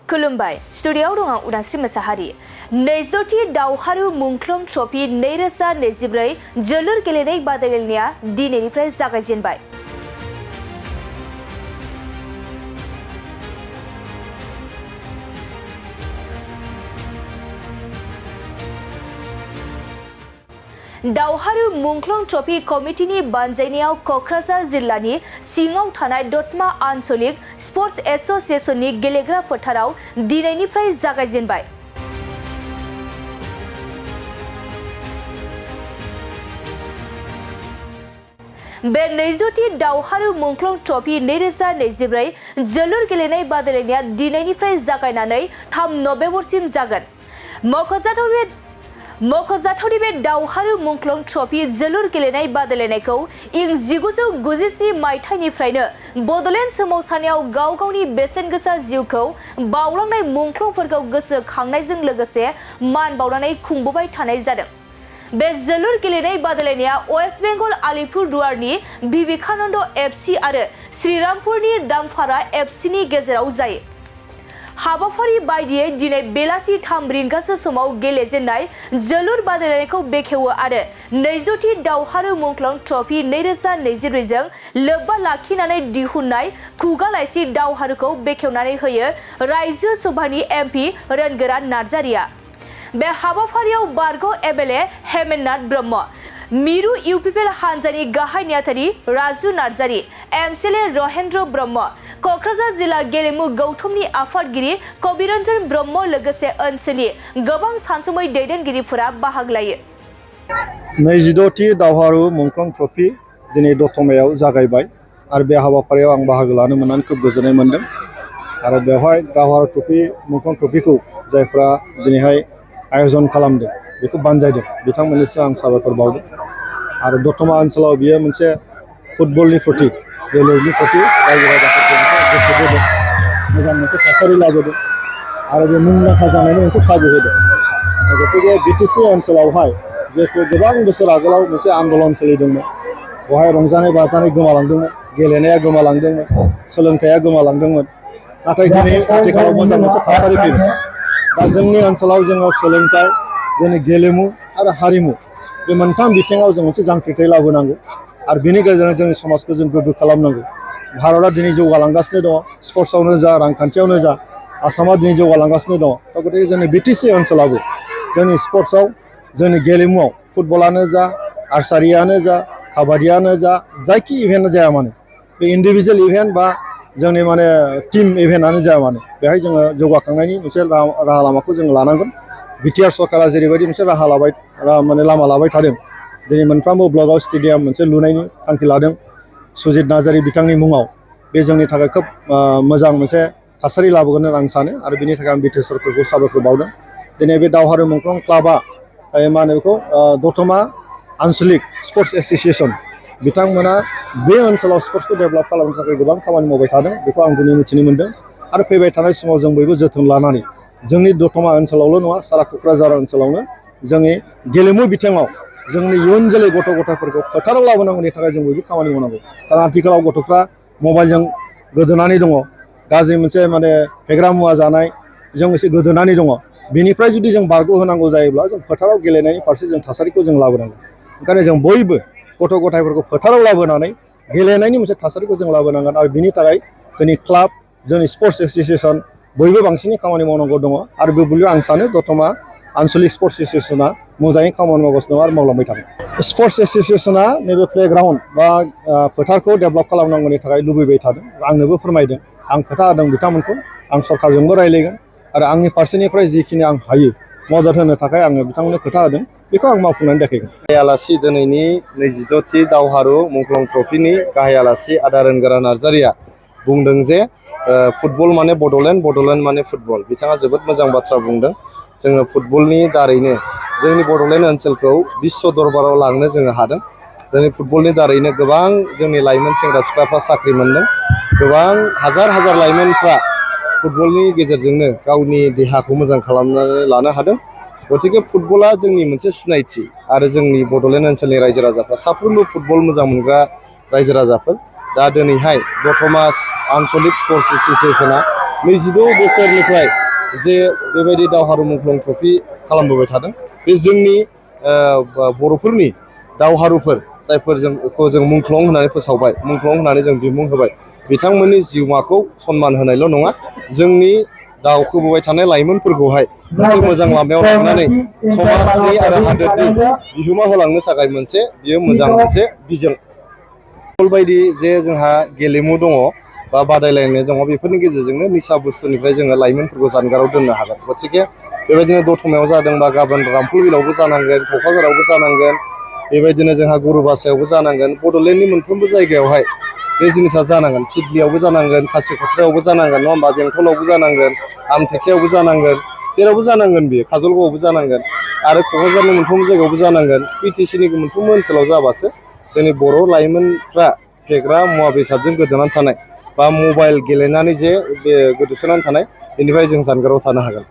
खुलुमबाय स्टुडियोआव दं आं उदांस्रि मोसाहारि। 22थि दावहारु मुंख्लं ट्रफी 2024 जोलुर गेलेनाय बादायलायनाया दिनैनिफ्राय जागायजेनबाय। दावहारु मुंख्लं ट्रफी कमिटिनि बानजायनायाव क'क्राझार जिल्लानि सिङाव थानाय दतमा आन्चलिक स्पर्ट्स एस'सिएशननि गेलेग्रा फोथाराव दिनैनिफ्राय जागायजेनबाय। बे 22थि दावहारु मुंख्लं ट्रफी 2024 जोलुर गेलेनाय बादायलायनाया दिनैनिफ्राय जागायनानै 3 नबेम्बरसिम जागोन। मख'जाथावनि बे दावहारु मुंख्लं ट्रफी जोलुर गेलेनाय बादायलायनायखौ इं 1997 मायथाइनिफ्रायनो बड'लेण्ड सोमावसारनायाव गाव गावनि बेसेन गोसा जिउखौ बावलांनाय मुंख्लंफोरखौ गोसोखांनायजों लोगोसे मान बावनानै खुंबोबाय थानाय जादों। बे जोलुर गेलेनाय बादायलायनाया वेस्ट बेंगल आलिपुरदुवारनि विवेकानन्द एफसी आरो श्रीरामपुरनि दामफारा एफसीनि गेजेराव जायो। हाबाफारि बायदियै दिनै बेलासि 3 रिंगासो समाव गेलेजेननाय जोलुर बादायलायनायखौ बेखेवो आरो 22थि दावहारु मुंख्लं ट्रफी 2024 जों लोब्बा लाखिनानै दिहुननाय खुगा लाइसि दावहारुखौ बेखेवनानै होयो रायजो सभानि एमपि रोनगोरा नार्जारिया। बे हाबाफारियाव बारग' एमएलए हेमेननाथ ब्रह्म, मिरु इउपिपिएल हानजानि गाहाय नेहाथारि राजु नार्जारि, एमसिएलए रहेन्द्र ब्रह्म, क'क्राझार जिल्ला गेलेमु गौथुमनि आफादगिरि कबिरन्जन ब्रह्म लोगोसे ओनसोलनि गोबां सानसुमै दैदेनगिरिफोरा बाहागो लायो। 22थि दावहारु मुंख्लं ट्रफी दिनै दतमायाव जागायबाय आरो बे हाबाफारियाव आं बाहागो लानो मोननानै खोब गोजोननाय मोनदों आरो बेवहाय दावहारु ट्रफी मुंख्लं ट्रफीखौ जायफ्रा दिनैहाय आयोजन खालामदों बेखौ बानजायदों बिथांमोननिसिम आं साबायखर बावदों आरो दतमा ओनसोलाव बियो मोनसे फुटबलनि प्रति जोलुरनि प्रति रायजो राजाफोरखौ गोसो बोदों, मोजां मोनसे थासारि लाबोदों आरो बे मुंदांखा जानायनि मोनसे खाबु होदों। गतिके बिटिसि ओनसोलावहाय जिहेतु गोबां बोसोर आगोलाव मोनसे आन्दलन सोलिदोंमोन, बेवहाय रंजानाय बाजानाय गोमालांदोंमोन, गेलेनाया गोमालांदोंमोन, सोलोंथाइया गोमालांदोंमोन, नाथाय दिनै आथिखालाव मोजां मोनसे थासारि फैबाय। दा जोंनि ओनसोलाव जोङो सोलोंथाइ, जोंनि गेलेमु आरो हारिमु बे मोनथाम बिथिङाव जों मोनसे जांख्रिथाय लाबोनांगौ आरो बेनि गेजेरजों जोंनि समाजखौ जों गोग्गो खालामनांगौ। भारतआ दिनै जौगालांगासिनो दङ, स्पर्ट्सआवनो जा रांखान्थियावनो जा आसामा दिनै जौगालांगासिनो दङ। गतिके जोंनि बिटिसि ओनसोलावबो जोंनि स्पर्ट्सआव जोंनि गेलेमुआव फुटबलानो जा, आर्सारियानो जा, काबादियानो जा, जायखि इभेन्टआनो जाया मानो, बे इन्डिभिजुवेल इभेन्ट बा जोंनि टीम इभेन्टआनो जाया मानो, बेहाय जोङो जौगाखांनायनि मोनसे राहा लामाखौ जों लानांगोन। बिटिआर सरकारा जेरैबायदि मोनसे लामा लाबाय थादों, दिनै मोनफ्रोमबो ब्लकआव स्टेडियाम मोनसे लुनायनि थांखि लादों सुजित नार्जारि बिथांनि मुङाव। बे जोंनि थाखाय खोब मोजां मोनसे थासारि लाबोगोन होनना आं सानो आरो बेनि थाखाय आं बिटिआर सरकारखौ साबायखर बावदों। दिनै बे दावहारु मुंख्लं क्लाबआ दतमा आन्चलिक स्पर्ट्स एस'सिएशन बिथांमोना बे ओनसोलाव स्पर्ट्सखौ डेभेलप खालामनो थाखाय गोबां खामानि मावबाय थादों, बेखौ आं दिनै मिथिनो मोन्दों आरो फैबाय थानाय समाव जों बयबो जोथोन लानानै जोंनि दतमा ओनसोलावल' नङा, सारा क'क्राझार ओनसोलावनो जोंनि गेलेमु बिथिङाव जोंनि इयुन जोलै गथ' गथायफोरखौ फोथाराव लाबोनांगौनि थाखाय जों बयबो खामानि मावनांगौ। खारन आथिखालाव गथ'फ्रा मबाइलजों गोदोनानै दङ, गाज्रि मोनसे फेग्रा मुवा जानाय जों एसे गोदोनानै दङ। बिनिफ्राय जुदि जों बारग' होनांगौ जायोब्ला जों फोथाराव गेलेनायनि फारसे जों थासारिखौ जों लाबोनांगौ। ओंखायनो जों बयबो गथ' गथायफोरखौ फोथाराव लाबोनानै गेलेनायनि मोनसे थासारिखौ जों लाबोनांगोन आरो बिनि थाखाय जोंनि क्लाब, जोंनि स्पर्ट्स एस'सिएशन बयबो बांसिनै खामानि मावनांगौ दङ आरो बे बेलायाव आं सानो दतमा आन्चलिक स्पर्ट्स एस'सिएशना मोजाङै खामानि मावगासिनो दङ आरो मावलांबाय थागोन। स्पर्ट्स एस'सिएशना नैबे प्लेग्राउन्ड बा फोथारखौ डेभेलप खालामनांगौनि थाखाय लुबैबाय थादों, आंनोबो फोरमायदों, आं खोथा होदों बिथांमोनखौ, आं सरकारजोंबो रायज्लायगोन आरो आंनि फारसेनिफ्राय जिखिनि आं हायो मदद होनो थाखाय आङो बिथांमोननो खोथा होदों, बेखौ आं मावफुंनानै देखायगोन। गाहाय आलासि दिनैनि 22थि दावहारु मुंख्लं ट्रफीनि गाहाय आलासि आदा रोनगोरा नार्जारिया बुंदों जे फुटबल माने बड'लेण्ड, बड'लेण्ड माने फुटबल। बिथाङा जोबोद मोजां बाथ्रा बुंदों। जोङो फुटबलनि दारैनो जोंनि बड'लेण्ड ओनसोलखौ बिश्व दरबाराव लांनो जोङो हादों। जोंनि फुटबलनि दारैनो गोबां जोंनि लाइमोन सेंग्रा सिख्लाफ्रा साख्रि मोन्दों, गोबां हाजार हाजार लाइमोनफ्रा फुटबलनि गेजेरजोंनो गावनि देहाखौ मोजां खालामनानै लानो हादों। गतिके फुटबला जोंनि मोनसे सिनायथि आरो जोंनि बड'लेण्ड ओनसोलनि रायजो राजाफ्रा साफ्रोमबो फुटबल मोजां मोनग्रा रायजो राजाफोर। दा दिनैहाय दतमा आन्चलिक स्पर्ट्स एस'सिएशना 26 बोसोरनिफ्राय जे बेबायदि दावहारु मुंख्लं ट्रफि खालामबोबाय थादों बे जोंनि बर'फोरनि दावहारुफोर जायफोरखौ जों मुंख्लं होननानै फोसावबाय मुंख्लं होननानै जों बिमुं होबाय बिथांमोननि जिउमाखौ सन्मान होनायल' नङा जोंनि दावखोबोबाय थानाय लाइमोनफोरखौहाय मोनसे मोजां लामायाव लांनानै समाजनि आरो हादोरनि बिहोमा होलांनो थाखाय मोनसे बियो मोजां मोनसे बिजों बायदि जे जोंहा गेलेमु दङ बा बादायलायनाय दङ बेफोरनि गेजेरजोंनो निसा बुस्थुनिफ्राय जोङो लाइमोनफोरखौ जानगाराव दोननो हागोन गतिके बेबायदिनो दतमायाव जादोंबा गाबोन रामफलबिलावबो जानांगोन क'क्राझारावबो जानांगोन बेबायदिनो जोंहा गुरुबासायावबो जानांगोन बड'लेण्डनि मोनफ्रोमबो जायगायावहाय बे जिनिसा जानांगोन सिडलियावबो जानांगोन खासिक'त्रायावबो जानांगोन नङा होमबा बेंटलावबो जानांगोन आमथेखायावबो जानांगोन जेरावबो जानांगोन बियो काजलगावआवबो जानांगोन आरो क'क्राझारनि मोनफ्रोमबो जायगायावबो जानांगोन बिटिसिनि मोनफ्रोमबो ओनसोलाव जाबासो जोंनि बर' लाइमोनफ्रा फेग्रा मुवा बेसादजों गोदोनानै थानाय बा मबाइल गेलेनानै जे बे गोदोसोनानै थानाय बेनिफ्राय जों जानगाराव थानो हागोन